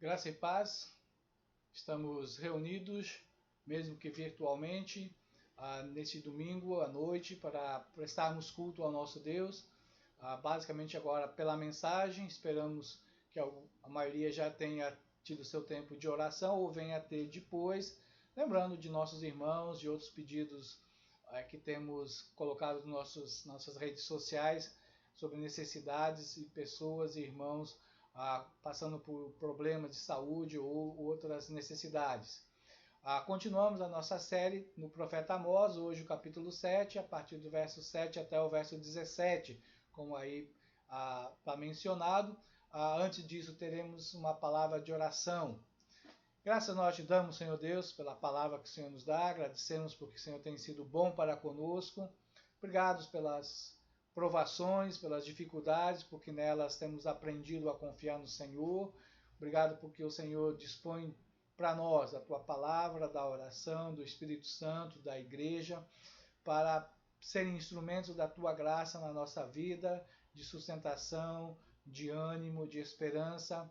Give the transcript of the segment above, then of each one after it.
Graça e paz, estamos reunidos, mesmo que virtualmente, neste domingo à noite para prestarmos culto ao nosso Deus. Basicamente agora pela mensagem, esperamos que a maioria já tenha tido seu tempo de oração ou venha a ter depois, lembrando de nossos irmãos, de outros pedidos que temos colocado nas nossas redes sociais sobre necessidades e pessoas e irmãos passando por problemas de saúde ou outras necessidades. Continuamos a nossa série no profeta Amós, hoje o capítulo 7, a partir do verso 7 até o verso 17, como aí está mencionado. Antes disso, teremos uma palavra de oração. Graças nós te damos, Senhor Deus, pela palavra que o Senhor nos dá, agradecemos porque o Senhor tem sido bom para conosco. Obrigados pelas provações, pelas dificuldades, porque nelas temos aprendido a confiar no Senhor. Obrigado porque o Senhor dispõe para nós a tua palavra, da oração, do Espírito Santo, da igreja, para serem instrumentos da tua graça na nossa vida, de sustentação, de ânimo, de esperança.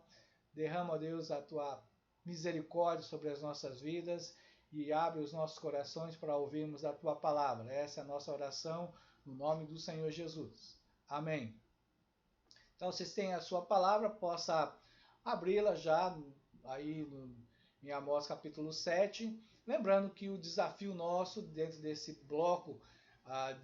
Derrama, ó Deus, a tua misericórdia sobre as nossas vidas e abre os nossos corações para ouvirmos a tua palavra. Essa é a nossa oração no nome do Senhor Jesus. Amém. Então, vocês têm a sua palavra, possa abri-la já aí em Amós capítulo 7. Lembrando que o desafio nosso dentro desse bloco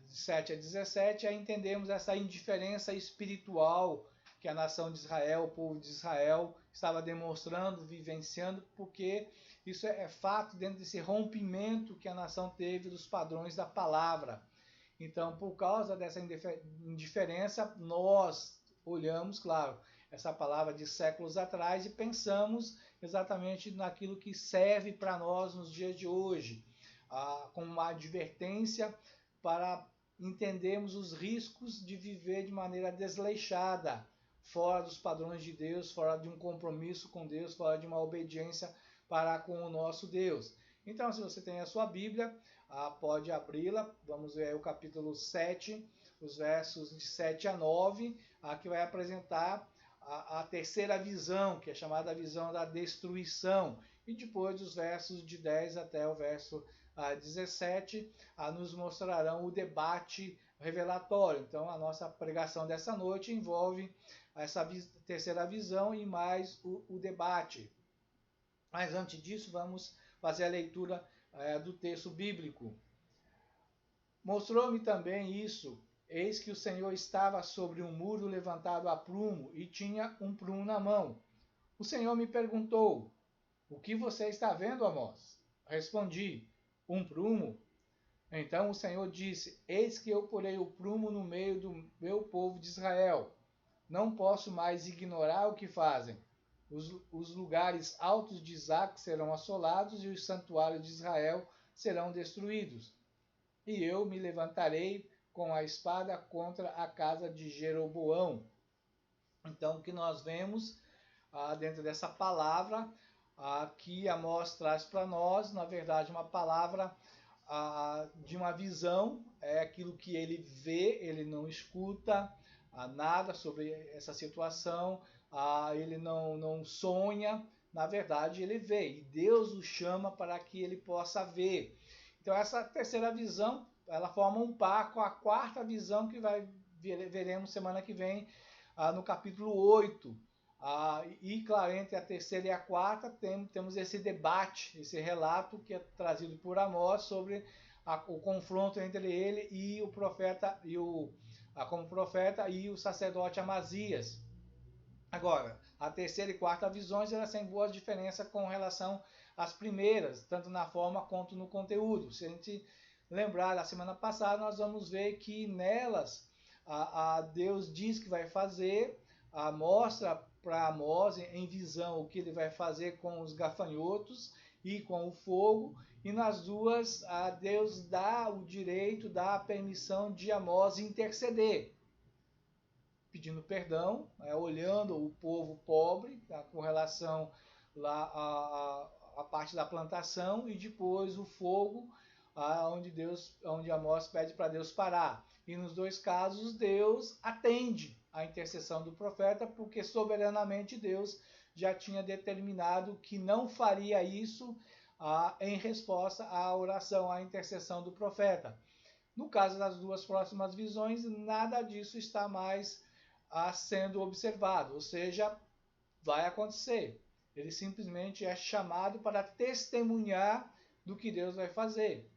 de 7 a 17 é entendermos essa indiferença espiritual que a nação de Israel, o povo de Israel, estava demonstrando, vivenciando, porque isso é fato dentro desse rompimento que a nação teve dos padrões da palavra. Então, por causa dessa indiferença, nós olhamos, claro, essa palavra de séculos atrás e pensamos exatamente naquilo que serve para nós nos dias de hoje, como uma advertência para entendermos os riscos de viver de maneira desleixada, fora dos padrões de Deus, fora de um compromisso com Deus, fora de uma obediência para com o nosso Deus. Então, se você tem a sua Bíblia, pode abri-la. Vamos ver aí o capítulo 7, os versos de 7 a 9, que vai apresentar a terceira visão, que é chamada a visão da destruição. E depois os versos de 10 até o verso 17 nos mostrarão o debate revelatório. Então, a nossa pregação dessa noite envolve essa terceira visão e mais o debate. Mas antes disso, vamos fazer a leitura do texto bíblico. Mostrou-me também isso, eis que o Senhor estava sobre um muro levantado a prumo e tinha um prumo na mão. O Senhor me perguntou, o que você está vendo, Amós? Respondi, um prumo. Então o Senhor disse, eis que eu porei o prumo no meio do meu povo de Israel. Não posso mais ignorar o que fazem. Os lugares altos de Isaac serão assolados e os santuários de Israel serão destruídos. E eu me levantarei com a espada contra a casa de Jeroboão. Então, o que nós vemos dentro dessa palavra que Amós traz para nós, na verdade, uma palavra de uma visão, é aquilo que ele vê, ele não escuta nada sobre essa situação, ele não sonha, na verdade ele vê, e Deus o chama para que ele possa ver. Então essa terceira visão, ela forma um par com a quarta visão que veremos semana que vem no capítulo 8. E claro, entre a terceira e a quarta temos esse debate, esse relato que é trazido por Amós sobre o confronto entre ele e o profeta como profeta e o sacerdote Amazias. Agora, a terceira e quarta visões elas têm boas diferenças com relação às primeiras, tanto na forma quanto no conteúdo. Se a gente lembrar da semana passada, nós vamos ver que nelas Deus diz que vai fazer, mostra para Amós em visão o que ele vai fazer com os gafanhotos e com o fogo, e nas duas Deus dá o direito, dá a permissão de Amós interceder, pedindo perdão, olhando o povo pobre com relação lá à parte da plantação, e depois o fogo, onde Amós pede para Deus parar. E nos dois casos Deus atende a intercessão do profeta, porque soberanamente Deus já tinha determinado que não faria isso em resposta à oração, à intercessão do profeta. No caso das duas próximas visões, nada disso está mais sendo observado, ou seja, vai acontecer. Ele simplesmente é chamado para testemunhar do que Deus vai fazer.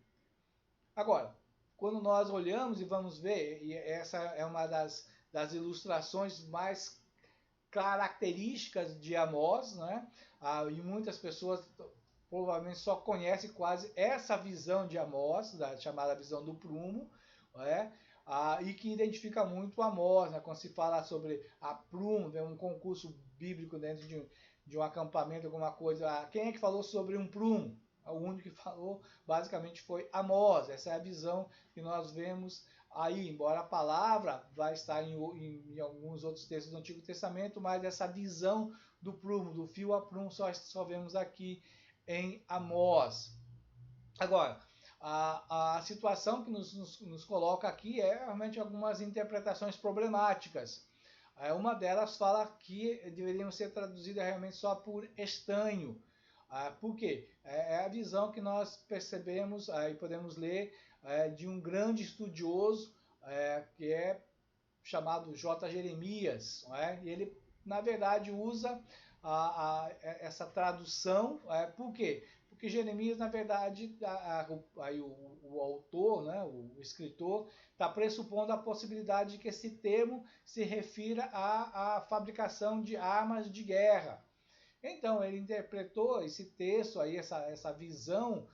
Agora, quando nós olhamos e vamos ver, e essa é uma das ilustrações mais características de Amós, né? E muitas pessoas provavelmente só conhecem quase essa visão de Amós, da chamada visão do prumo, né? E que identifica muito Amós, né? Quando se fala sobre a prumo, tem um concurso bíblico dentro de um acampamento, alguma coisa. Quem é que falou sobre um prumo? O único que falou basicamente foi Amós. Essa é a visão que nós vemos aí, embora a palavra vai estar em alguns outros textos do Antigo Testamento, mas essa visão do prumo, do fio a prumo, só vemos aqui em Amós. Agora, a situação que nos coloca aqui é realmente algumas interpretações problemáticas. Uma delas fala que deveriam ser traduzidas realmente só por estanho. Por quê? É a visão que nós percebemos e podemos ler de um grande estudioso que é chamado J. Jeremias. E ele, na verdade, usa essa tradução. Por quê? Porque Jeremias, na verdade, o autor, né, o escritor, está pressupondo a possibilidade de que esse termo se refira à fabricação de armas de guerra. Então, ele interpretou esse texto, aí, essa visão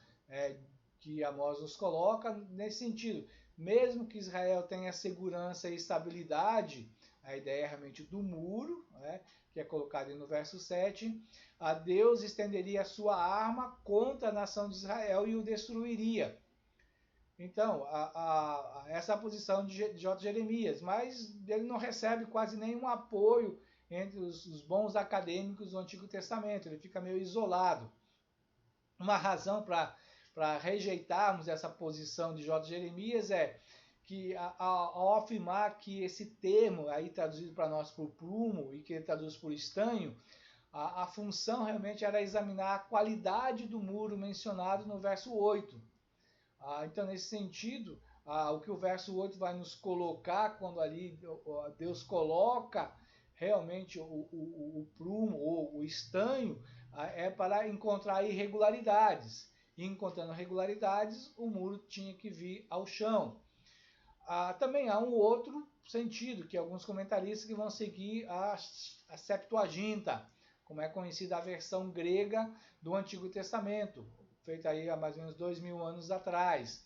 que Amós nos coloca nesse sentido. Mesmo que Israel tenha segurança e estabilidade, a ideia é realmente do muro, né, que é colocado no verso 7, a Deus estenderia a sua arma contra a nação de Israel e o destruiria. Então, essa é a posição de J. Jeremias, mas ele não recebe quase nenhum apoio entre os bons acadêmicos do Antigo Testamento, ele fica meio isolado. Uma razão para rejeitarmos essa posição de J. Jeremias é que ao afirmar que esse termo, aí traduzido para nós por prumo e que ele traduz por estanho, a função realmente era examinar a qualidade do muro mencionado no verso 8. Então, nesse sentido, o que o verso 8 vai nos colocar, quando ali Deus coloca realmente o prumo ou o estanho, é para encontrar irregularidades. E encontrando irregularidades, o muro tinha que vir ao chão. Também há um outro sentido, que alguns comentaristas que vão seguir a Septuaginta, como é conhecida a versão grega do Antigo Testamento, feita aí há mais ou menos 2000 anos atrás.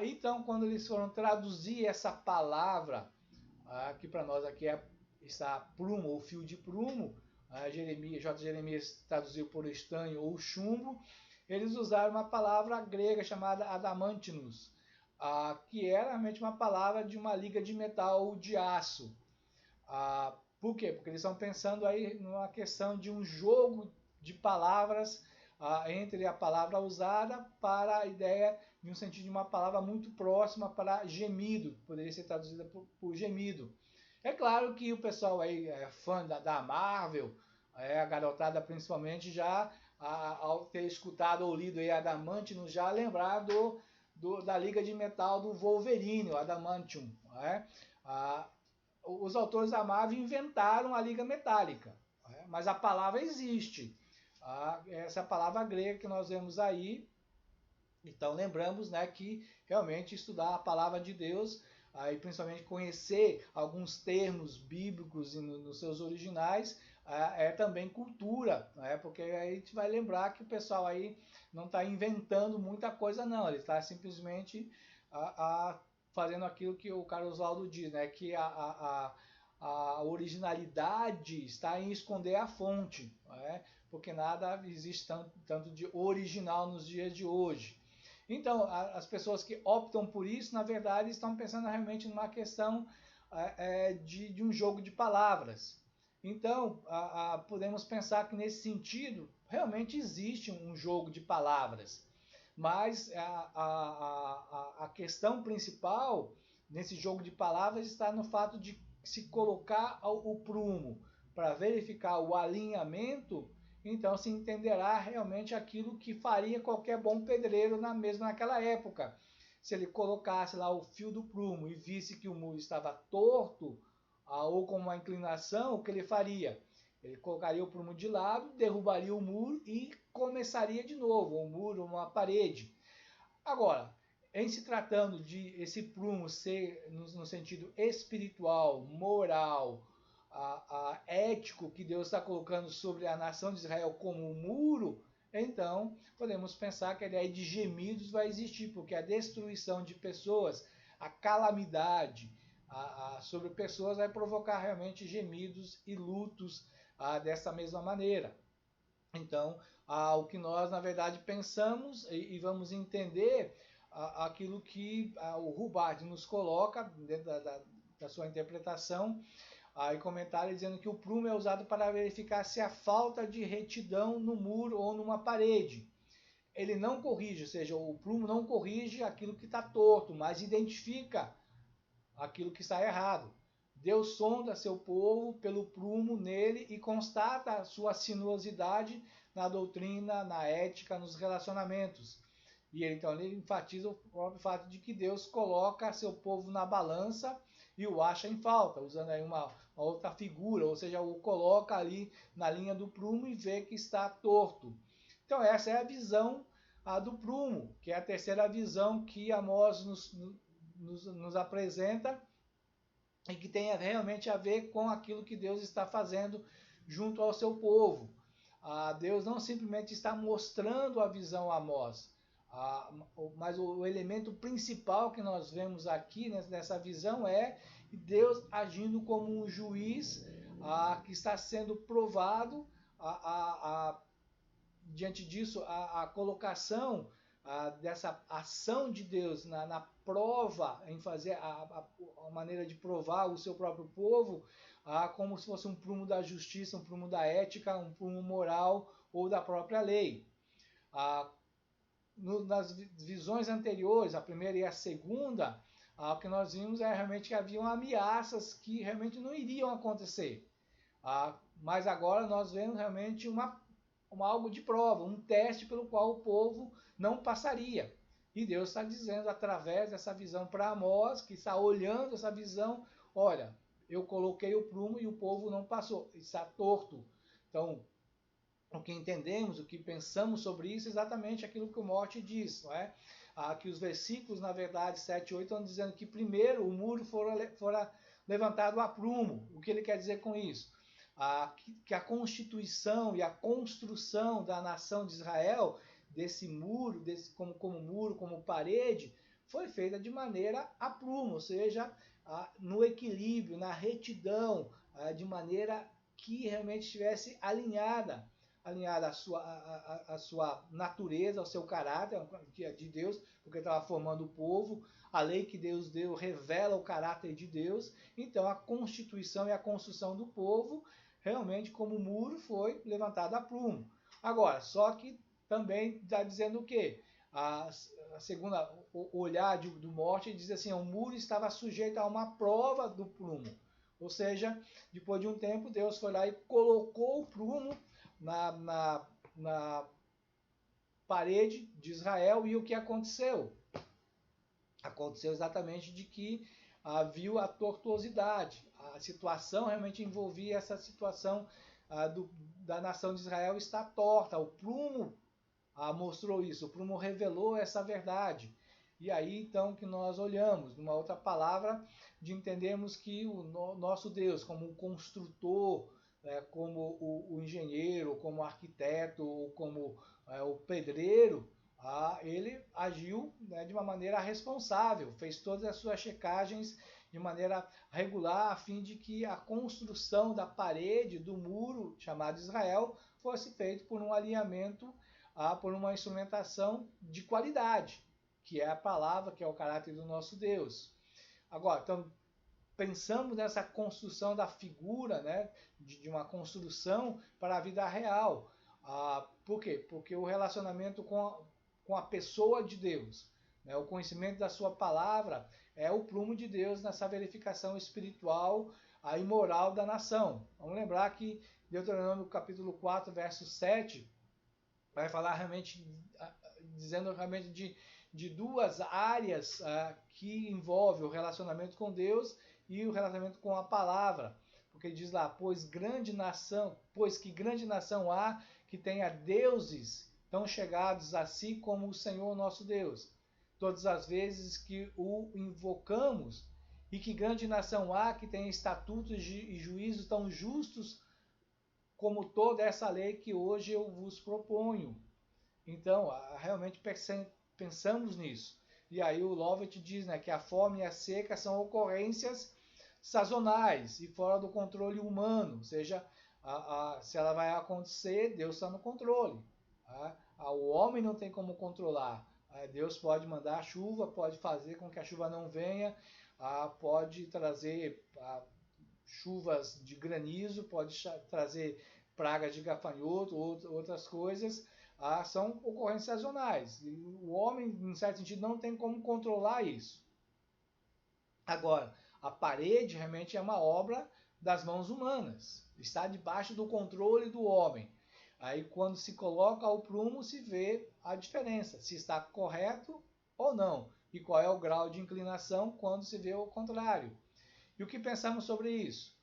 Então, quando eles foram traduzir essa palavra, que para nós aqui está prumo ou fio de prumo, J. Jeremias traduziu por estanho ou chumbo, eles usaram uma palavra grega chamada adamantinos, que era realmente uma palavra de uma liga de metal ou de aço. Por quê? Porque eles estão pensando aí numa questão de um jogo de palavras entre a palavra usada para a ideia de um sentido de uma palavra muito próxima para gemido, poderia ser traduzida por gemido. É claro que o pessoal aí fã da Marvel, a garotada principalmente, já ao ter escutado ou lido aí Adamantium, já lembrar da Liga de Metal do Wolverine, o Adamantium. Os autores da Marvel inventaram a Liga Metálica, mas a palavra existe. Essa palavra grega que nós vemos aí. Então lembramos, né, que realmente estudar a palavra de Deus, e principalmente conhecer alguns termos bíblicos nos seus originais, é também cultura, né, porque aí a gente vai lembrar que o pessoal aí não está inventando muita coisa não, ele está simplesmente fazendo aquilo que o Carlos Waldo diz, né, que a originalidade está em esconder a fonte, né, porque nada existe tanto de original nos dias de hoje. Então, as pessoas que optam por isso, na verdade, estão pensando realmente numa questão de um jogo de palavras. Então, podemos pensar que nesse sentido, realmente existe um jogo de palavras. Mas a questão principal nesse jogo de palavras está no fato de se colocar o prumo para verificar o alinhamento, então se entenderá realmente aquilo que faria qualquer bom pedreiro mesmo naquela época. Se ele colocasse lá o fio do prumo e visse que o muro estava torto ou com uma inclinação, o que ele faria? Ele colocaria o prumo de lado, derrubaria o muro e começaria de novo, um muro, uma parede. Agora, em se tratando de esse prumo ser no sentido espiritual, moral, ético que Deus está colocando sobre a nação de Israel como um muro, então podemos pensar que a ideia de gemidos vai existir, porque a destruição de pessoas, a calamidade sobre pessoas vai provocar realmente gemidos e lutos dessa mesma maneira. Então, o que nós, na verdade, pensamos e vamos entender aquilo que o Hubbard nos coloca dentro da sua interpretação e comentário, dizendo que o prumo é usado para verificar se há falta de retidão no muro ou numa parede. Ele não corrige, ou seja, o prumo não corrige aquilo que está torto, mas identifica aquilo que está errado. Deus sonda seu povo pelo prumo nele e constata a sua sinuosidade na doutrina, na ética, nos relacionamentos. E ele enfatiza o próprio fato de que Deus coloca seu povo na balança e o acha em falta, usando aí uma outra figura, ou seja, o coloca ali na linha do prumo e vê que está torto. Então essa é a visão do prumo, que é a terceira visão que Amós nos apresenta e que tem realmente a ver com aquilo que Deus está fazendo junto ao seu povo. Deus não simplesmente está mostrando a visão a Amós, mas o elemento principal que nós vemos aqui nessa visão é Deus agindo como um juiz que está sendo provado. Diante disso, a colocação dessa ação de Deus na prova, em fazer a maneira de provar o seu próprio povo, como se fosse um prumo da justiça, um prumo da ética, um prumo moral ou da própria lei. Nas visões anteriores, a primeira e a segunda, o que nós vimos é realmente que haviam ameaças que realmente não iriam acontecer. Mas agora nós vemos realmente algo de prova, um teste pelo qual o povo não passaria. E Deus está dizendo através dessa visão para Amós, que está olhando essa visão, olha, eu coloquei o prumo e o povo não passou, está torto. Então, o que entendemos, o que pensamos sobre isso, é exatamente aquilo que o Morte diz, não é? Que os versículos, na verdade, 7 e 8, estão dizendo que primeiro o muro fora levantado a prumo. O que ele quer dizer com isso? Que a constituição e a construção da nação de Israel, desse muro, como muro, como parede, foi feita de maneira a prumo, ou seja, no equilíbrio, na retidão, de maneira que realmente estivesse alinhada à sua natureza, ao seu caráter, que é de Deus, porque estava formando o povo. A lei que Deus deu revela o caráter de Deus. Então, a constituição e a construção do povo, realmente, como muro, foi levantada a prumo. Agora, só que também está dizendo o quê? A segunda olhar do Morte diz assim: o muro estava sujeito a uma prova do prumo. Ou seja, depois de um tempo, Deus foi lá e colocou o prumo na parede de Israel. E o que aconteceu? Aconteceu exatamente de que viu a tortuosidade. A situação realmente envolvia essa situação da nação de Israel estar torta. O prumo mostrou isso, o prumo revelou essa verdade. E aí então que nós olhamos, numa outra palavra, de entendermos que o nosso Deus, como um construtor, como o engenheiro, como o arquiteto, ou como o pedreiro, ele agiu de uma maneira responsável, fez todas as suas checagens de maneira regular, a fim de que a construção da parede, do muro chamado Israel, fosse feita por um alinhamento, por uma instrumentação de qualidade, que é a palavra, que é o caráter do nosso Deus. Agora, então, pensamos nessa construção da figura, né, de uma construção para a vida real. Por quê? Porque o relacionamento com a pessoa de Deus, né, o conhecimento da sua palavra, é o prumo de Deus nessa verificação espiritual a imoral da nação. Vamos lembrar que Deuteronômio capítulo 4, verso 7, vai falar realmente, dizendo realmente de duas áreas que envolvem o relacionamento com Deus e o relacionamento com a palavra. Porque ele diz lá, pois que grande nação há que tenha deuses tão chegados a si como o Senhor nosso Deus. Todas as vezes que o invocamos, e que grande nação há que tenha estatutos e juízos tão justos como toda essa lei que hoje eu vos proponho. Então, realmente pensamos nisso. E aí o Lovett diz, né, que a fome e a seca são ocorrências sazonais e fora do controle humano. Ou seja, se ela vai acontecer, Deus está no controle. O homem não tem como controlar. Deus pode mandar chuva, pode fazer com que a chuva não venha, pode trazer chuvas de granizo, pode trazer pragas de gafanhoto, outras coisas. São ocorrências sazonais. E o homem, em certo sentido, não tem como controlar isso. Agora, a parede realmente é uma obra das mãos humanas. Está debaixo do controle do homem. Aí, quando se coloca o prumo, se vê a diferença, se está correto ou não. E qual é o grau de inclinação quando se vê o contrário. E o que pensamos sobre isso?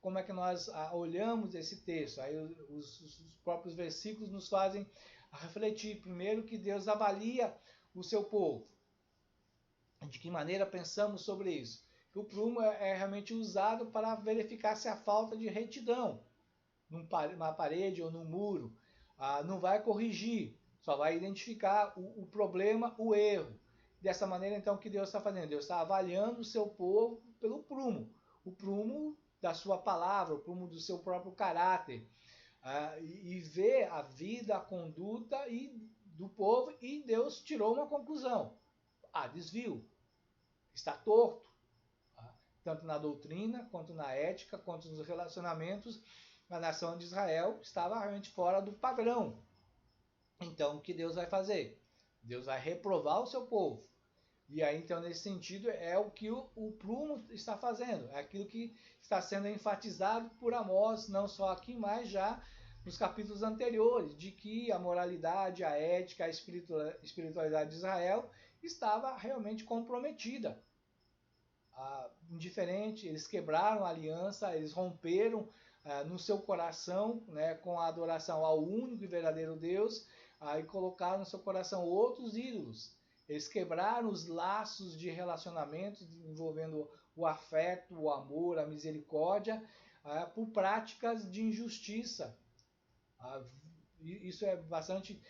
Como é que nós olhamos esse texto? Aí os próprios versículos nos fazem refletir. Primeiro, que Deus avalia o seu povo. De que maneira pensamos sobre isso? Que o prumo é realmente usado para verificar se há falta de retidão numa parede ou num muro. Não vai corrigir, só vai identificar o problema, o erro. Dessa maneira, então, o que Deus está fazendo? Deus está avaliando o seu povo pelo prumo. O prumo da sua palavra, o prumo do seu próprio caráter. E vê a vida, a conduta do povo, e Deus tirou uma conclusão. Desvio. Está torto. Tanto na doutrina, quanto na ética, quanto nos relacionamentos, a nação de Israel estava realmente fora do padrão. Então, o que Deus vai fazer? Deus vai reprovar o seu povo. E aí, então, nesse sentido, é o que o prumo está fazendo. É aquilo que está sendo enfatizado por Amós, não só aqui, mas já nos capítulos anteriores, de que a moralidade, a ética, a espiritualidade de Israel estava realmente comprometida. Indiferente, eles quebraram a aliança, eles romperam no seu coração, né, com a adoração ao único e verdadeiro Deus, e colocaram no seu coração outros ídolos. Eles quebraram os laços de relacionamento envolvendo o afeto, o amor, a misericórdia, por práticas de injustiça. Isso é bastante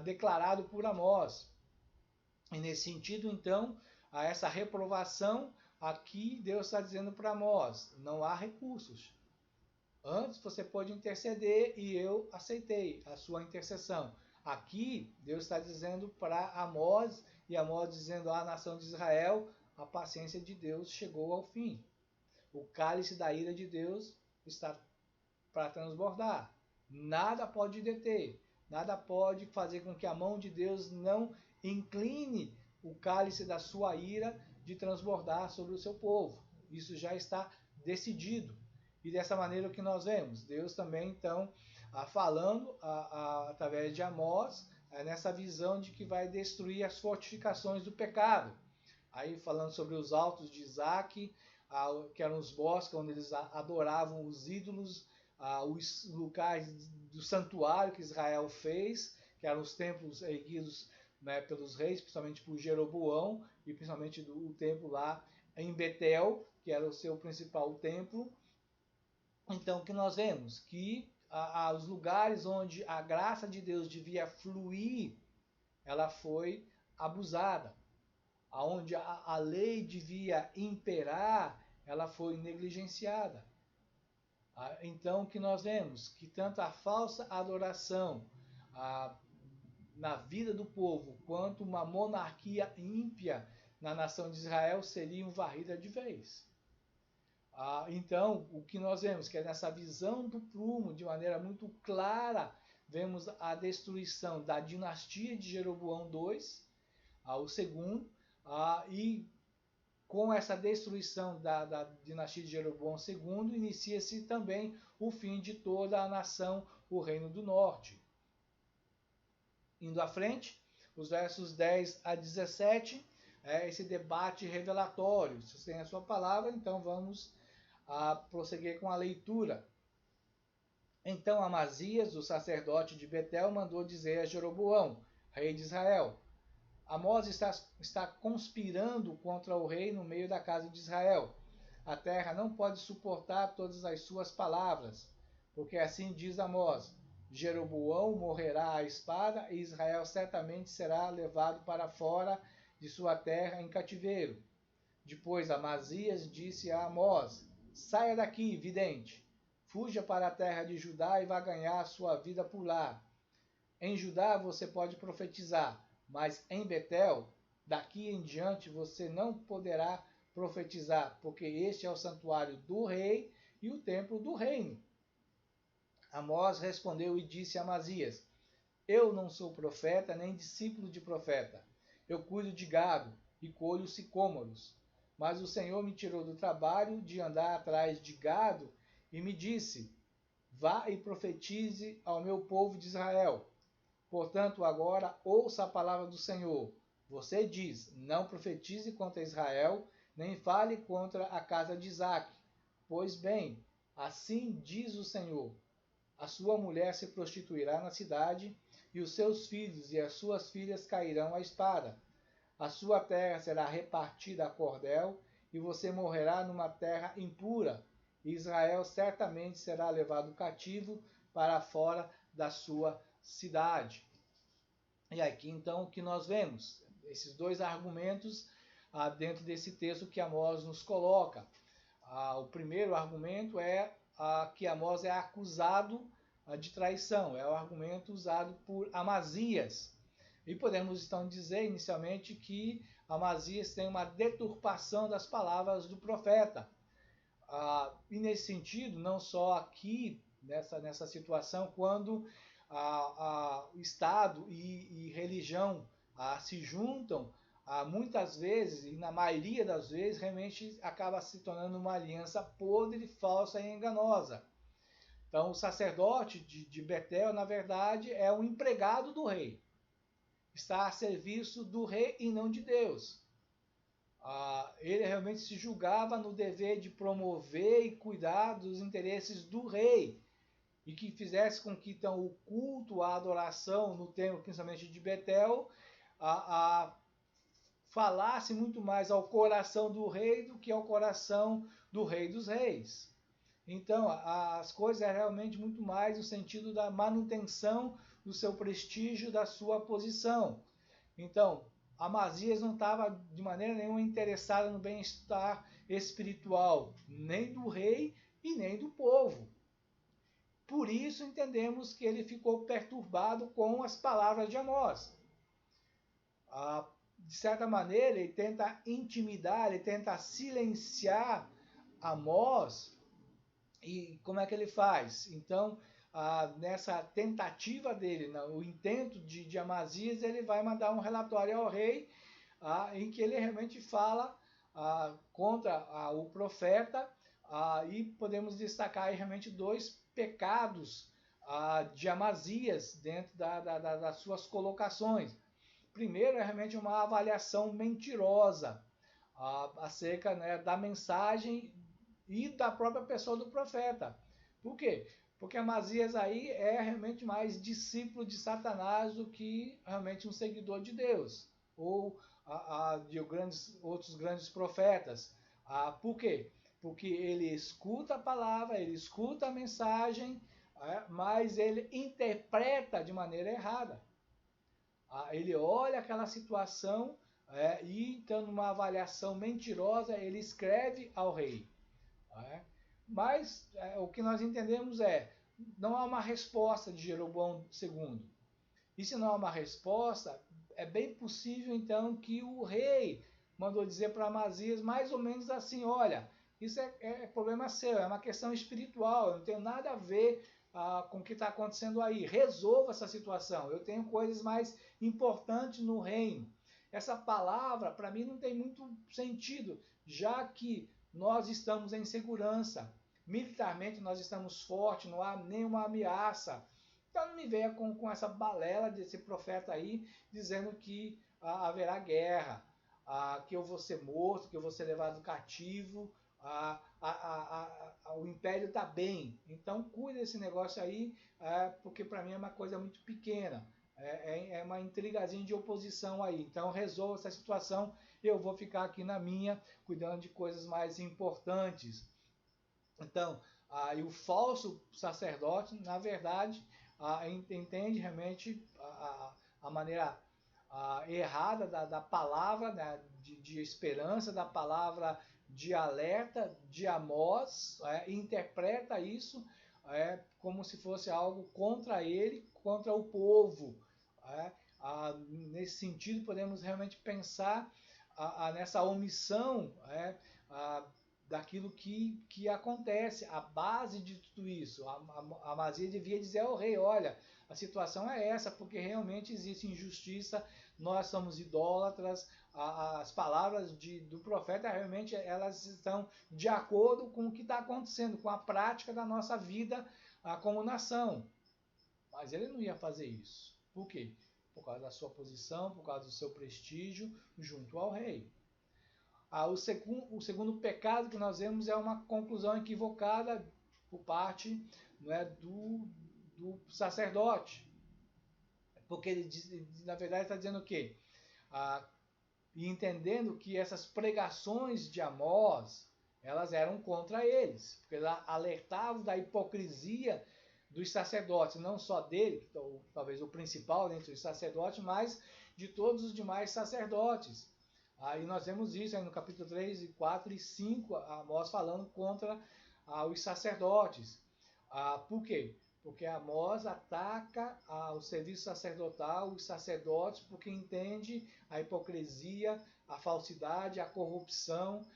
declarado por Amós. E nesse sentido, então, essa reprovação, aqui Deus está dizendo para Amós, não há recursos. Antes você pôde interceder e eu aceitei a sua intercessão. Aqui Deus está dizendo para Amós, e Amós dizendo à nação de Israel, a paciência de Deus chegou ao fim. O cálice da ira de Deus está para transbordar. Nada pode deter, nada pode fazer com que a mão de Deus não incline o cálice da sua ira de transbordar sobre o seu povo. Isso já está decidido. E dessa maneira o que nós vemos? Deus também, então, falando através de Amós, nessa visão de que vai destruir as fortificações do pecado. Aí falando sobre os altos de Isaac, que eram os bosques onde eles adoravam os ídolos, os locais do santuário que Israel fez, que eram os templos erguidos, né, pelos reis, principalmente por Jeroboão, e principalmente o templo lá em Betel, que era o seu principal templo. Então, o que nós vemos? Que os lugares onde a graça de Deus devia fluir, ela foi abusada. Onde a lei devia imperar, ela foi negligenciada. Então, o que nós vemos? Que tanto a falsa adoração na vida do povo, quanto uma monarquia ímpia na nação de Israel seriam varridas de vez. Então, o que nós vemos? Que é nessa visão do prumo, de maneira muito clara, vemos a destruição da dinastia de Jeroboão II, o segundo, e com essa destruição da dinastia de Jeroboão II, inicia-se também o fim de toda a nação, o Reino do Norte. Indo à frente, os versos 10 a 17, esse debate revelatório. Se você tem a sua palavra, então vamos prosseguir com a leitura. Então Amazias, o sacerdote de Betel, mandou dizer a Jeroboão, rei de Israel: Amós está conspirando contra o rei no meio da casa de Israel. A terra não pode suportar todas as suas palavras, porque assim diz Amós: Jeroboão morrerá à espada e Israel certamente será levado para fora de sua terra em cativeiro. Depois Amazias disse a Amós: Saia daqui, vidente. Fuja para a terra de Judá e vá ganhar sua vida por lá. Em Judá você pode profetizar, mas em Betel, daqui em diante você não poderá profetizar, porque este é o santuário do rei e o templo do reino. Amós respondeu e disse a Amazias: Eu não sou profeta nem discípulo de profeta. Eu cuido de gado e colho sicômoros. Mas o Senhor me tirou do trabalho de andar atrás de gado e me disse: Vá e profetize ao meu povo de Israel. Portanto, agora ouça a palavra do Senhor. Você diz: Não profetize contra Israel, nem fale contra a casa de Isaque. Pois bem, assim diz o Senhor: a sua mulher se prostituirá na cidade, e os seus filhos e as suas filhas cairão à espada. A sua terra será repartida a cordel, e você morrerá numa terra impura. E Israel certamente será levado cativo para fora da sua cidade. E aqui então o que nós vemos? Esses dois argumentos dentro desse texto que Amós nos coloca. O primeiro argumento é que Amós é acusado de traição. É o argumento usado por Amazias. E podemos então dizer inicialmente que Amazias tem uma deturpação das palavras do profeta. E nesse sentido, não só aqui, nessa situação, quando Estado e religião se juntam, muitas vezes, e na maioria das vezes, realmente acaba se tornando uma aliança podre, falsa e enganosa. Então, o sacerdote de Betel, na verdade, é um empregado do rei. Está a serviço do rei e não de Deus. Ele realmente se julgava no dever de promover e cuidar dos interesses do rei, e que fizesse com que então o culto, a adoração no templo, principalmente de Betel, falasse muito mais ao coração do rei do que ao coração do rei dos reis. Então, as coisas eram realmente muito mais no sentido da manutenção do seu prestígio, da sua posição. Então, Amazias não estava de maneira nenhuma interessado no bem-estar espiritual, nem do rei e nem do povo. Por isso entendemos que ele ficou perturbado com as palavras de Amós. De certa maneira, ele tenta intimidar, ele tenta silenciar Amós. E como é que ele faz? Então, nessa tentativa dele, o intento de Amazias, ele vai mandar um relatório ao rei, em que ele realmente fala contra o profeta, e podemos destacar aí realmente dois pecados de Amazias dentro das suas colocações. Primeiro, é realmente uma avaliação mentirosa acerca, né, da mensagem e da própria pessoa do profeta. Por quê? Porque Amazias aí é realmente mais discípulo de Satanás do que realmente um seguidor de Deus, ou de outros grandes profetas. Por quê? Porque ele escuta a palavra, ele escuta a mensagem, mas ele interpreta de maneira errada. Ele olha aquela situação e, então, numa avaliação mentirosa, ele escreve ao rei. Mas o que nós entendemos não há uma resposta de Jeroboão II. E se não há uma resposta, é bem possível então que o rei mandou dizer para Amazias mais ou menos assim: olha, isso é problema seu, é uma questão espiritual, eu não tenho nada a ver com o que está acontecendo aí, resolva essa situação, eu tenho coisas mais importantes no reino. essa palavra para mim não tem muito sentido, já que nós estamos em segurança. Militarmente nós estamos fortes, não há nenhuma ameaça. Então não me venha com essa balela desse profeta aí, dizendo que haverá guerra, que eu vou ser morto, que eu vou ser levado cativo, o império está bem. Então cuide desse negócio aí, porque para mim é uma coisa muito pequena. É uma intrigazinha de oposição aí. Então resolva essa situação, eu vou ficar aqui na minha, cuidando de coisas mais importantes. Então, e o falso sacerdote, na verdade, entende realmente a maneira errada da palavra, né, de esperança, da palavra de alerta de Amós, interpreta isso como se fosse algo contra ele, contra o povo. Nesse sentido, podemos realmente pensar nessa omissão daquilo que acontece, a base de tudo isso. A Amazia devia dizer ao rei, olha, a situação é essa, porque realmente existe injustiça, nós somos idólatras, as palavras do profeta realmente elas estão de acordo com o que está acontecendo, com a prática da nossa vida como nação. Mas ele não ia fazer isso. Por quê? Por causa da sua posição, por causa do seu prestígio junto ao rei. O segundo pecado que nós vemos é uma conclusão equivocada por parte do sacerdote. Porque ele, na verdade, está dizendo o quê? E entendendo que essas pregações de Amós, elas eram contra eles. Porque ela alertavam da hipocrisia dos sacerdotes, não só dele, talvez o principal dentre os sacerdotes, mas de todos os demais sacerdotes. Aí nós vemos isso aí no capítulo 3, 4 e 5, Amós falando contra os sacerdotes. Por quê? Porque Amós ataca o serviço sacerdotal, os sacerdotes, porque entende a hipocrisia, a falsidade, a corrupção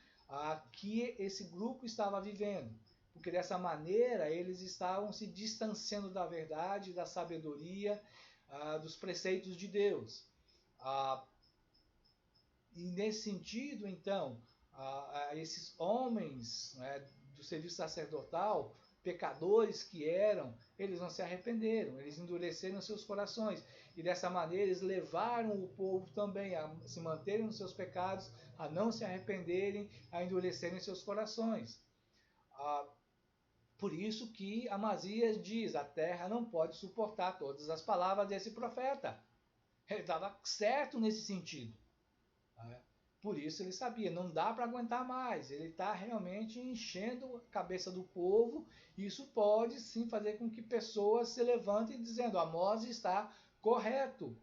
que esse grupo estava vivendo. Porque dessa maneira eles estavam se distanciando da verdade, da sabedoria, dos preceitos de Deus. E nesse sentido, então, esses homens do serviço sacerdotal, pecadores que eram, eles não se arrependeram, eles endureceram seus corações. E dessa maneira eles levaram o povo também a se manterem nos seus pecados, a não se arrependerem, a endurecerem seus corações. Por isso que Amazias diz, a terra não pode suportar todas as palavras desse profeta. Ele estava certo nesse sentido. Por isso ele sabia, não dá para aguentar mais. Ele está realmente enchendo a cabeça do povo. Isso pode sim fazer com que pessoas se levantem dizendo, Amós está correto.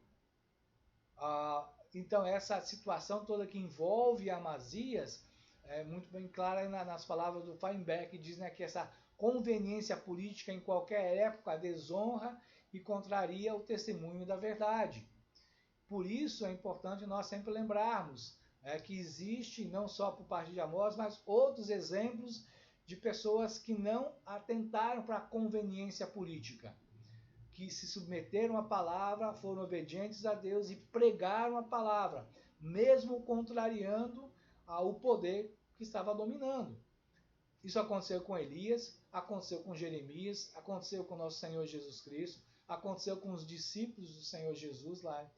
Então essa situação toda que envolve Amazias é muito bem clara nas palavras do Feinberg, que diz que essa conveniência política em qualquer época desonra e contraria o testemunho da verdade. Por isso é importante nós sempre lembrarmos que existe, não só por parte de Amós, mas outros exemplos de pessoas que não atentaram para a conveniência política, que se submeteram à palavra, foram obedientes a Deus e pregaram a palavra, mesmo contrariando o poder que estava dominando. Isso aconteceu com Elias, aconteceu com Jeremias, aconteceu com nosso Senhor Jesus Cristo, aconteceu com os discípulos do Senhor Jesus lá,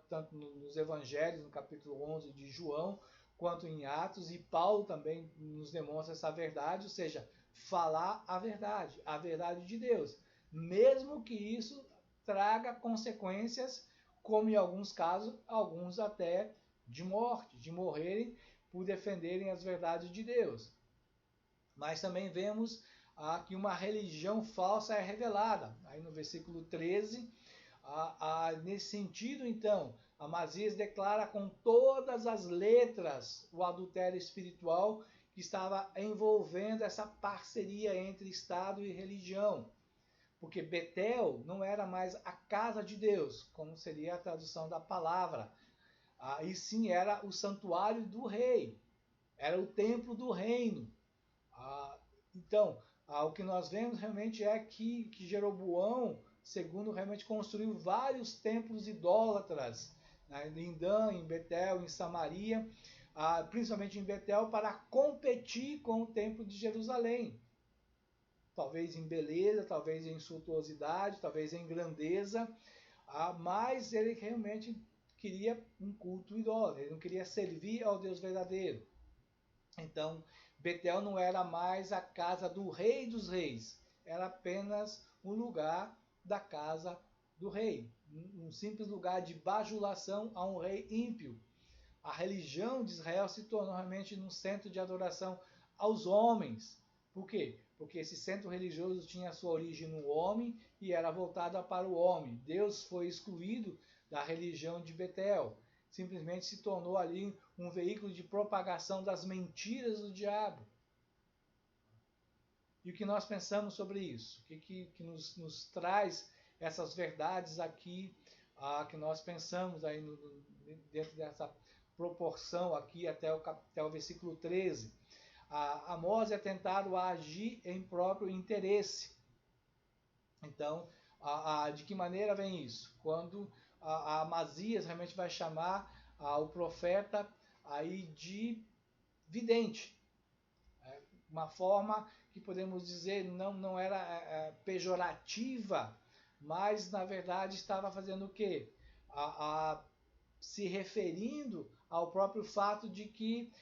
tanto nos evangelhos, no capítulo 11 de João, quanto em Atos, e Paulo também nos demonstra essa verdade, ou seja, falar a verdade de Deus, mesmo que isso traga consequências, como em alguns casos, alguns até de morte, de morrerem por defenderem as verdades de Deus. Mas também vemos que uma religião falsa é revelada. Aí no versículo 13, nesse sentido, então, Amazias declara com todas as letras o adultério espiritual que estava envolvendo essa parceria entre Estado e religião. Porque Betel não era mais a casa de Deus, como seria a tradução da palavra, e sim era o santuário do rei, era o templo do reino. Então, o que nós vemos realmente é que Jeroboão, segundo, realmente construiu vários templos idólatras né, em Dan, em Betel, em Samaria, principalmente em Betel, para competir com o templo de Jerusalém. Talvez em beleza, talvez em suntuosidade, talvez em grandeza, mas ele realmente queria um culto idólatra, ele não queria servir ao Deus verdadeiro. Então, Betel não era mais a casa do rei dos reis, era apenas um lugar da casa do rei, um simples lugar de bajulação a um rei ímpio. A religião de Israel se tornou realmente um centro de adoração aos homens. Por quê? Porque esse centro religioso tinha sua origem no homem e era voltada para o homem. Deus foi excluído da religião de Betel. Simplesmente se tornou ali um veículo de propagação das mentiras do diabo. E o que nós pensamos sobre isso? O que nos traz essas verdades aqui que nós pensamos aí dentro dessa proporção aqui até o versículo 13? Amós é tentado a agir em próprio interesse. Então, de que maneira vem isso? Quando Amazias realmente vai chamar o profeta aí de vidente. Uma forma que podemos dizer não era pejorativa, mas na verdade estava fazendo o quê? Se referindo ao próprio fato de que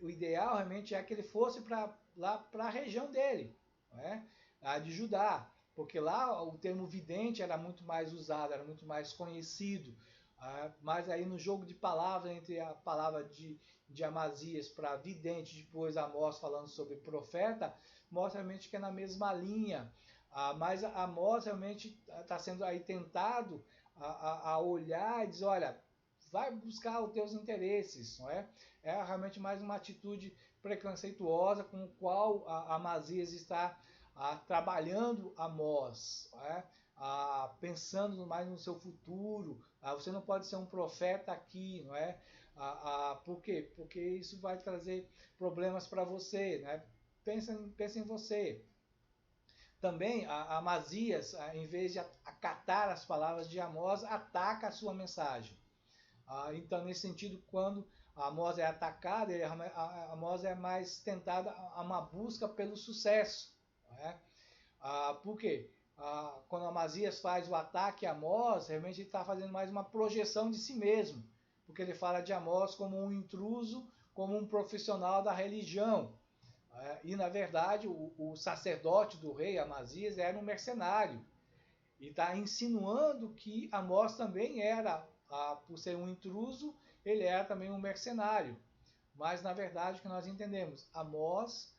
o ideal realmente é que ele fosse lá para a região dele, não é? De Judá, porque lá o termo vidente era muito mais usado, era muito mais conhecido. Mas aí no jogo de palavras entre a palavra de Amazias para vidente, depois Amós falando sobre profeta, mostra realmente que é na mesma linha. Mas Amós realmente está sendo aí tentado a olhar e dizer, olha, vai buscar os teus interesses, não é? É realmente mais uma atitude preconceituosa com o qual Amazias está trabalhando Amós, não é? Pensando mais no seu futuro. Você não pode ser um profeta aqui, não é? Por quê? Porque isso vai trazer problemas para você, né? Pensa em você. Também Amazias, em vez de acatar as palavras de Amós, ataca a sua mensagem. Então, nesse sentido, quando Amós é atacado, Amós é mais tentado a uma busca pelo sucesso. Não é? Por quê? Quando Amazias faz o ataque a Amós, realmente ele está fazendo mais uma projeção de si mesmo, porque ele fala de Amós como um intruso, como um profissional da religião. E na verdade o sacerdote do rei Amazias era um mercenário, e está insinuando que Amós também era, por ser um intruso, ele era também um mercenário. Mas na verdade o que nós entendemos, Amós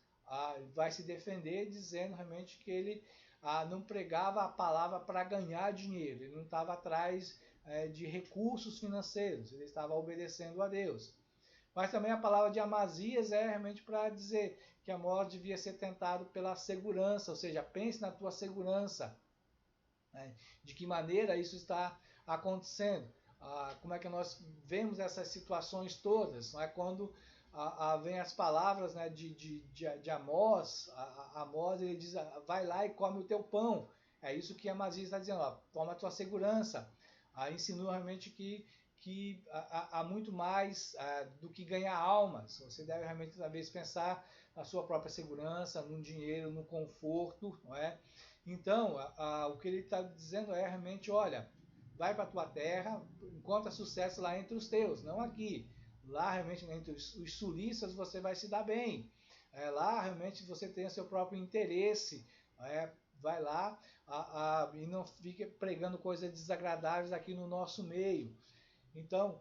vai se defender dizendo realmente que ele não pregava a palavra para ganhar dinheiro, ele não estava atrás de recursos financeiros, ele estava obedecendo a Deus. Mas também a palavra de Amazias é realmente para dizer que Amós devia ser tentado pela segurança, ou seja, pense na tua segurança. Né? De que maneira isso está acontecendo? Como é que nós vemos essas situações todas? Não é? Quando vem as palavras, né, de Amós, Amós ele diz, vai lá e come o teu pão. É isso que Amazias está dizendo, toma a tua segurança. Insinua realmente que há muito mais do que ganhar almas. Você deve realmente, talvez, pensar na sua própria segurança, no dinheiro, no conforto, não é? Então, o que ele está dizendo é realmente, olha, vai para a tua terra, encontra sucesso lá entre os teus, não aqui. Lá, realmente, entre os sulistas, você vai se dar bem. Lá, realmente, você tem o seu próprio interesse. Vai lá e não fique pregando coisas desagradáveis aqui no nosso meio. Então,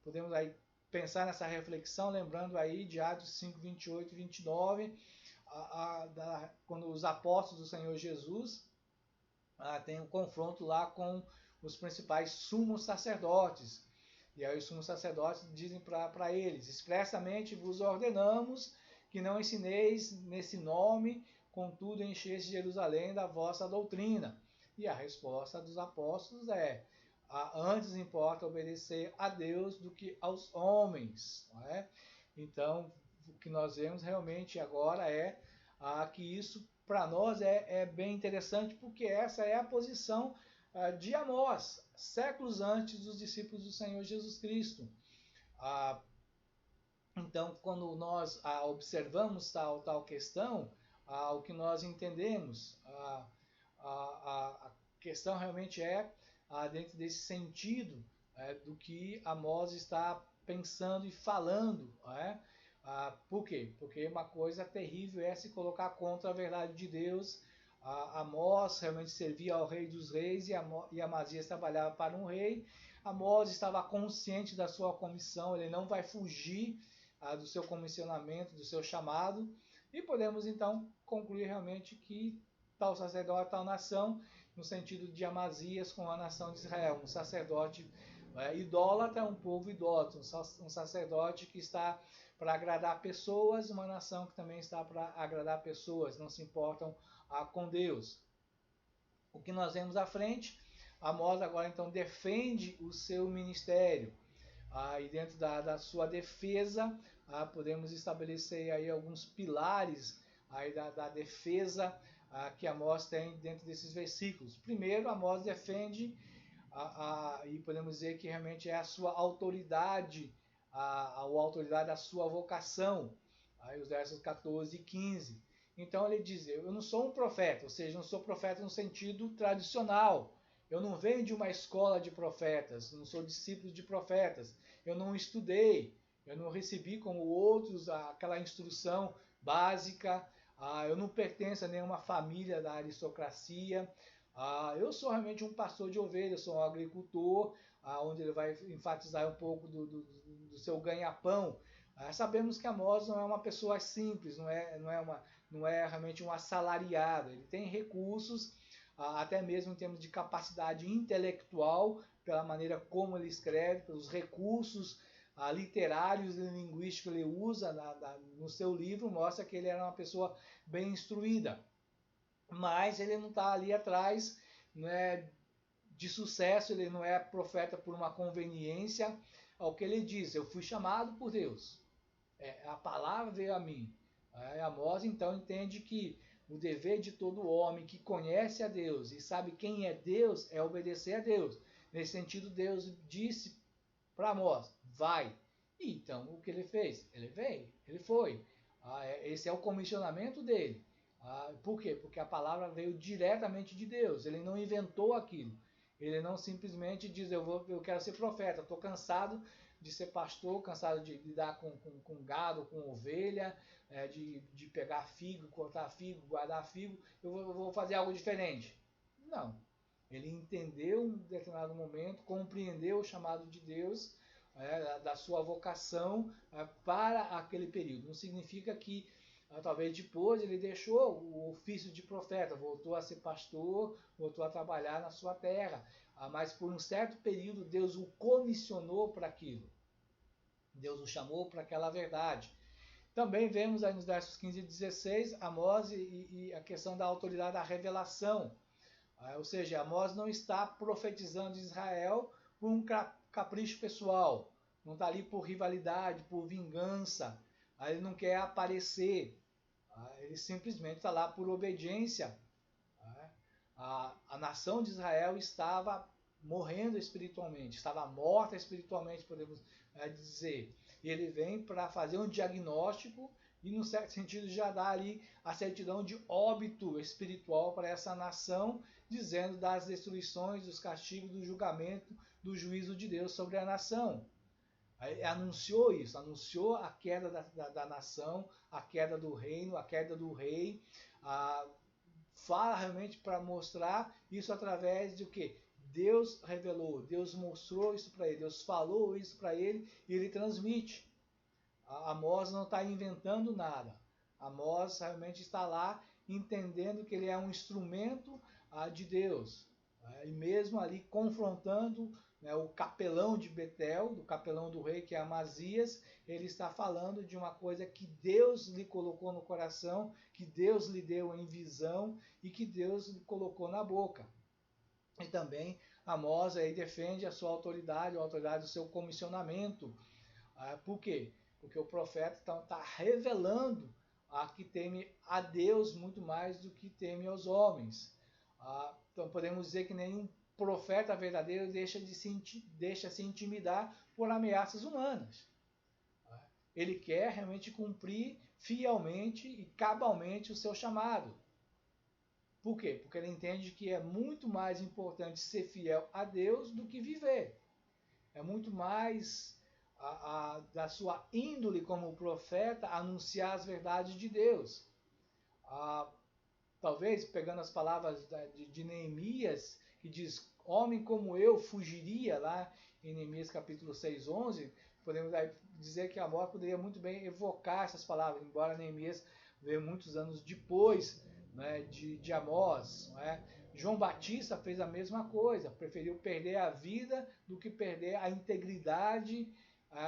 podemos aí pensar nessa reflexão, lembrando aí de Atos 5, 28 e 29, quando os apóstolos do Senhor Jesus têm um confronto lá com os principais sumos sacerdotes. E aí os sumos sacerdotes dizem para eles, expressamente vos ordenamos que não ensineis nesse nome, contudo encheis Jerusalém da vossa doutrina. E a resposta dos apóstolos é, antes importa obedecer a Deus do que aos homens. Não é? Então, o que nós vemos realmente agora é que isso para nós é bem interessante, porque essa é a posição de Amós, séculos antes dos discípulos do Senhor Jesus Cristo. Então, quando nós observamos tal questão, o que nós entendemos, a questão realmente é dentro desse sentido do que Amós está pensando e falando. Por quê? Porque uma coisa terrível é se colocar contra a verdade de Deus. Amós realmente servia ao rei dos reis e Amazias trabalhava para um rei. Amós estava consciente da sua comissão, ele não vai fugir do seu comissionamento, do seu chamado, e podemos então concluir realmente que tal sacerdote, tal nação, no sentido de Amazias com a nação de Israel, um sacerdote idólatra, um povo idólatra, um sacerdote que está para agradar pessoas, uma nação que também está para agradar pessoas, não se importam com Deus. O que nós vemos à frente, Amós agora então defende o seu ministério. E dentro da sua defesa, podemos estabelecer aí alguns pilares aí da defesa que Amós tem dentro desses versículos. Primeiro, Amós defende, e podemos dizer que realmente é a sua autoridade, a autoridade da sua vocação, aí os versos 14 e 15. Então ele diz, eu não sou um profeta, ou seja, não sou profeta no sentido tradicional. Eu não venho de uma escola de profetas, não sou discípulo de profetas. Eu não estudei, eu não recebi como outros aquela instrução básica. Eu não pertenço a nenhuma família da aristocracia. Eu sou realmente um pastor de ovelhas, sou um agricultor, onde ele vai enfatizar um pouco do seu ganha-pão. Sabemos que Amós não é uma pessoa simples, não é realmente um assalariado. Ele tem recursos, até mesmo em termos de capacidade intelectual, pela maneira como ele escreve, pelos recursos literários e linguísticos que ele usa no seu livro, mostra que ele era uma pessoa bem instruída. Mas ele não está ali atrás, né, de sucesso, ele não é profeta por uma conveniência. Ao que ele diz, eu fui chamado por Deus, a palavra veio a mim. Amós então entende que o dever de todo homem que conhece a Deus e sabe quem é Deus é obedecer a Deus. Nesse sentido, Deus disse para Amós, vai. E então, o que ele fez? Ele veio, ele foi. Esse é o comissionamento dele. Por quê? Porque a palavra veio diretamente de Deus. Ele não inventou aquilo. Ele não simplesmente diz, eu quero ser profeta, estou cansado de ser pastor, cansado de lidar com gado, com ovelha, de pegar figo, cortar figo, guardar figo, eu vou fazer algo diferente. Não. Ele entendeu em um determinado momento, compreendeu o chamado de Deus, da sua vocação para aquele período. Não significa que talvez depois ele deixou o ofício de profeta, voltou a ser pastor, voltou a trabalhar na sua terra. Mas por um certo período Deus o comissionou para aquilo. Deus o chamou para aquela verdade. Também vemos aí nos versos 15 e 16 Amós e a questão da autoridade da revelação. Ou seja, Amós não está profetizando Israel por um capricho pessoal. Não está ali por rivalidade, por vingança. Ele não quer aparecer. Ele simplesmente está lá por obediência. A nação de Israel estava morrendo espiritualmente, estava morta espiritualmente, podemos dizer. E ele vem para fazer um diagnóstico e, num certo sentido, já dá ali a certidão de óbito espiritual para essa nação, dizendo das destruições, dos castigos, do julgamento, do juízo de Deus sobre a nação. Anunciou isso, anunciou a queda da nação, a queda do reino, a queda do rei. Fala realmente para mostrar isso através de quê? Deus revelou, Deus mostrou isso para ele, Deus falou isso para ele e ele transmite. Amós não está inventando nada. Amós realmente está lá entendendo que ele é um instrumento de Deus. E mesmo ali confrontando o capelão de Betel, do capelão do rei, que é Amazias, ele está falando de uma coisa que Deus lhe colocou no coração, que Deus lhe deu em visão e que Deus lhe colocou na boca. E também Amós aí defende a sua autoridade, a autoridade do seu comissionamento. Por quê? Porque o profeta então está revelando que teme a Deus muito mais do que teme aos homens. Então podemos dizer que nenhum profeta verdadeiro deixa se intimidar por ameaças humanas. Ele quer realmente cumprir fielmente e cabalmente o seu chamado. Por quê? Porque ele entende que é muito mais importante ser fiel a Deus do que viver. É muito mais da sua índole como profeta anunciar as verdades de Deus. Talvez, pegando as palavras de Neemias, que diz, homem como eu fugiria, lá em Neemias capítulo 6, 11, podemos dizer que Amós poderia muito bem evocar essas palavras, embora Neemias veio muitos anos depois, né, de Amós. Né? João Batista fez a mesma coisa, preferiu perder a vida do que perder a integridade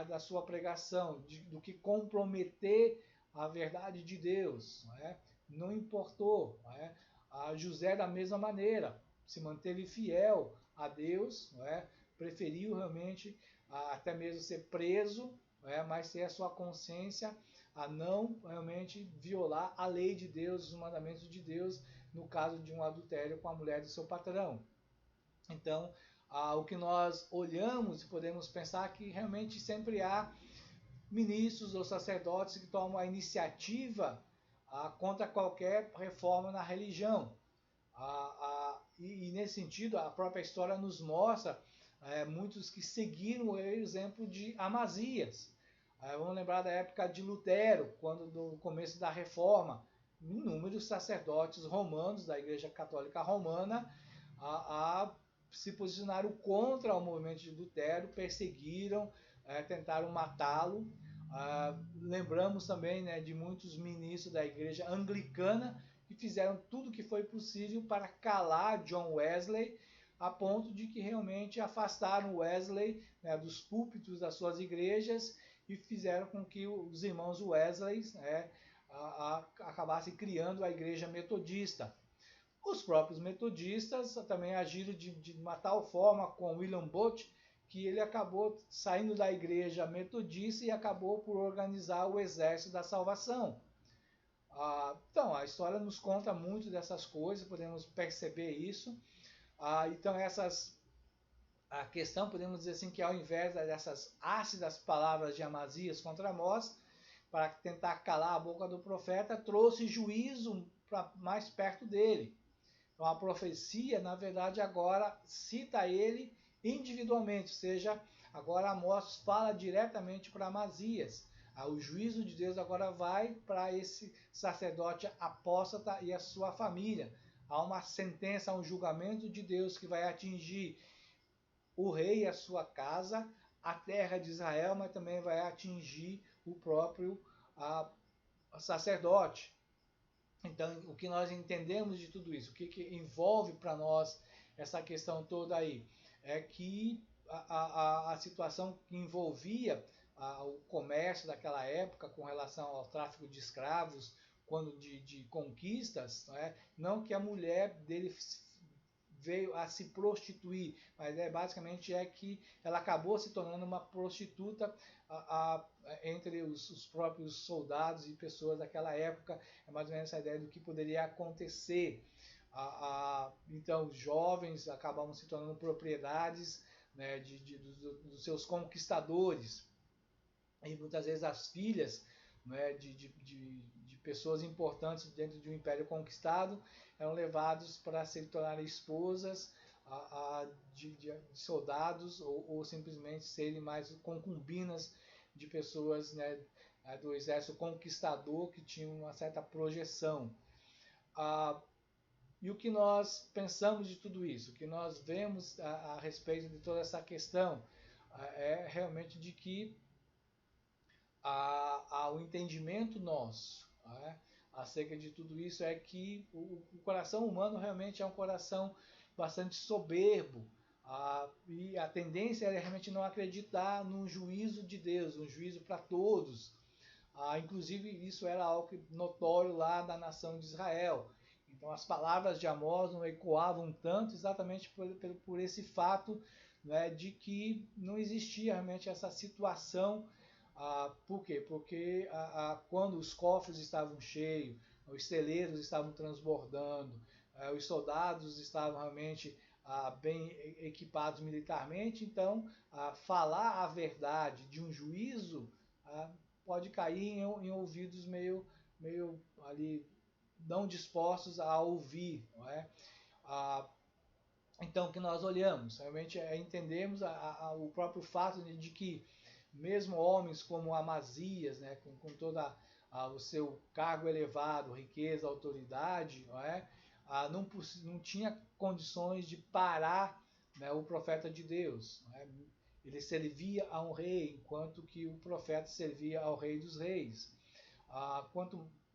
da sua pregação, do que comprometer a verdade de Deus. Né? Não importou. Né? José, da mesma maneira, se manteve fiel a Deus, né? Preferiu realmente até mesmo ser preso, né? Mas ter a sua consciência a não realmente violar a lei de Deus, os mandamentos de Deus, no caso de um adultério com a mulher do seu patrão. Então, o que nós olhamos e podemos pensar que realmente sempre há ministros ou sacerdotes que tomam a iniciativa contra qualquer reforma na religião. E nesse sentido, a própria história nos mostra muitos que seguiram o exemplo de Amazias. Vamos lembrar da época de Lutero, quando no começo da Reforma, inúmeros sacerdotes romanos da Igreja Católica Romana se posicionaram contra o movimento de Lutero, perseguiram, tentaram matá-lo. Lembramos também, né, de muitos ministros da Igreja Anglicana que fizeram tudo o que foi possível para calar John Wesley, a ponto de que realmente afastaram Wesley, né, dos púlpitos das suas igrejas e fizeram com que os irmãos Wesley acabassem criando a Igreja Metodista. Os próprios metodistas também agiram de uma tal forma com William Booth, que ele acabou saindo da Igreja Metodista e acabou por organizar o Exército da Salvação. Então, a história nos conta muito dessas coisas, podemos perceber isso. Então, a questão, podemos dizer assim, que ao invés dessas ácidas palavras de Amazias contra Amós, para tentar calar a boca do profeta, trouxe juízo para mais perto dele. Então, a profecia, na verdade, agora cita ele individualmente, ou seja, agora Amós fala diretamente para Amazias. O juízo de Deus agora vai para esse sacerdote apóstata e a sua família. Há uma sentença, um julgamento de Deus que vai atingir o rei e a sua casa, a terra de Israel, mas também vai atingir o próprio sacerdote. Então, o que nós entendemos de tudo isso, o que envolve para nós essa questão toda aí, é que a situação que envolvia o comércio daquela época com relação ao tráfico de escravos, quando de conquistas, não que a mulher dele veio a se prostituir, mas basicamente é que ela acabou se tornando uma prostituta entre os próprios soldados e pessoas daquela época. É mais ou menos essa ideia do que poderia acontecer. Então, os jovens acabam se tornando propriedades, né, dos seus conquistadores. E muitas vezes as filhas, né, de pessoas importantes dentro de um império conquistado eram levados para se tornarem esposas de soldados ou simplesmente serem mais concubinas de pessoas, né, do exército conquistador que tinham uma certa projeção. E o que nós pensamos de tudo isso, o que nós vemos a respeito de toda essa questão, é realmente de que o entendimento nosso acerca de tudo isso é que o coração humano realmente é um coração bastante soberbo, e a tendência é realmente não acreditar no juízo de Deus, um juízo para todos. Inclusive isso era algo notório lá da nação de Israel. Então as palavras de Amós não ecoavam tanto exatamente por esse fato, né, de que não existia realmente essa situação. Por quê? Porque quando os cofres estavam cheios, os celeiros estavam transbordando, os soldados estavam realmente bem equipados militarmente, então falar a verdade de um juízo pode cair em ouvidos meio ali não dispostos a ouvir, não é? Então, o que nós olhamos realmente entendemos o próprio fato de que mesmo homens como Amazias, né, com toda o seu cargo elevado, riqueza, autoridade, não é? Não tinha condições de parar, né, o profeta de Deus. Não é? Ele servia a um rei, enquanto que o profeta servia ao rei dos reis.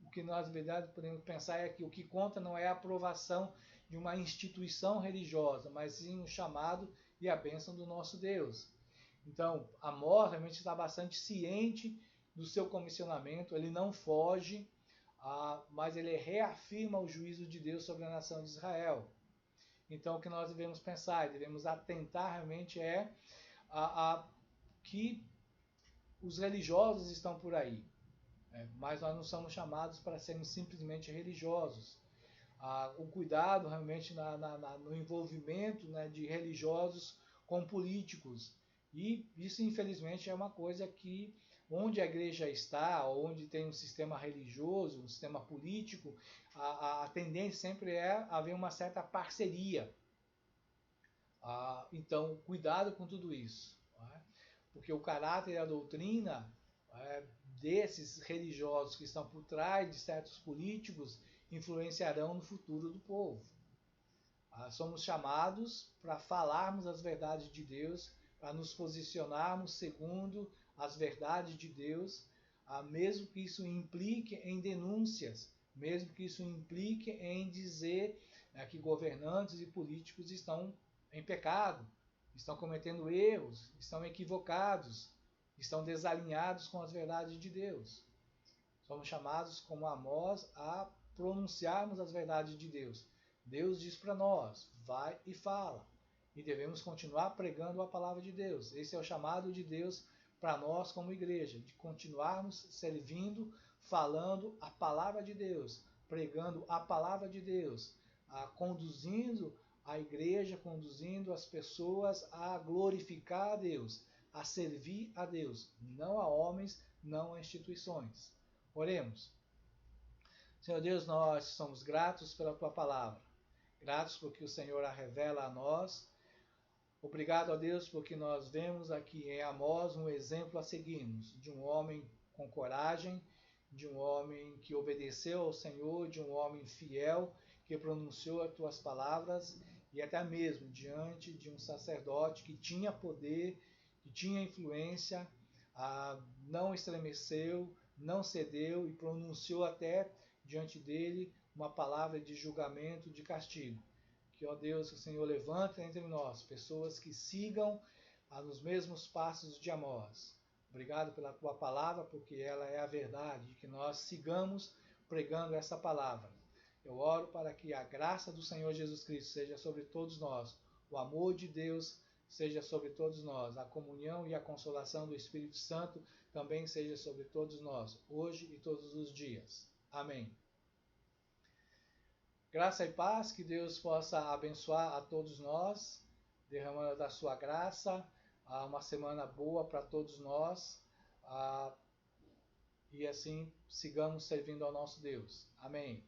O que nós, na verdade, podemos pensar é que o que conta não é a aprovação de uma instituição religiosa, mas sim o chamado e a bênção do nosso Deus. Então, Amós realmente está bastante ciente do seu comissionamento, ele não foge, mas ele reafirma o juízo de Deus sobre a nação de Israel. Então, o que nós devemos pensar, devemos atentar realmente que os religiosos estão por aí, mas nós não somos chamados para sermos simplesmente religiosos. O cuidado realmente no envolvimento, né, de religiosos com políticos. E isso, infelizmente, é uma coisa que, onde a igreja está, onde tem um sistema religioso, um sistema político, a tendência sempre é haver uma certa parceria. Então, cuidado com tudo isso. Porque o caráter e a doutrina desses religiosos que estão por trás de certos políticos influenciarão no futuro do povo. Somos chamados para falarmos as verdades de Deus, para nos posicionarmos segundo as verdades de Deus, mesmo que isso implique em denúncias, mesmo que isso implique em dizer que governantes e políticos estão em pecado, estão cometendo erros, estão equivocados, estão desalinhados com as verdades de Deus. Somos chamados, como Amós, a pronunciarmos as verdades de Deus. Deus diz para nós, vai e fala. E devemos continuar pregando a palavra de Deus. Esse é o chamado de Deus para nós como igreja, de continuarmos servindo, falando a palavra de Deus, pregando a palavra de Deus, conduzindo a igreja, conduzindo as pessoas a glorificar a Deus, a servir a Deus, não a homens, não a instituições. Oremos. Senhor Deus, nós somos gratos pela Tua palavra. Gratos porque o Senhor a revela a nós. Obrigado a Deus porque nós vemos aqui em Amós um exemplo a seguirmos, de um homem com coragem, de um homem que obedeceu ao Senhor, de um homem fiel, que pronunciou as Tuas palavras, e até mesmo diante de um sacerdote que tinha poder, que tinha influência, não estremeceu, não cedeu e pronunciou até diante dele uma palavra de julgamento, de castigo. Que, ó Deus, o Senhor levanta entre nós pessoas que sigam nos mesmos passos de Amós. Obrigado pela Tua palavra, porque ela é a verdade, que nós sigamos pregando essa palavra. Eu oro para que a graça do Senhor Jesus Cristo seja sobre todos nós, o amor de Deus seja sobre todos nós, a comunhão e a consolação do Espírito Santo também seja sobre todos nós, hoje e todos os dias. Amém. Graça e paz, que Deus possa abençoar a todos nós, derramando da sua graça, uma semana boa para todos nós, e assim sigamos servindo ao nosso Deus. Amém.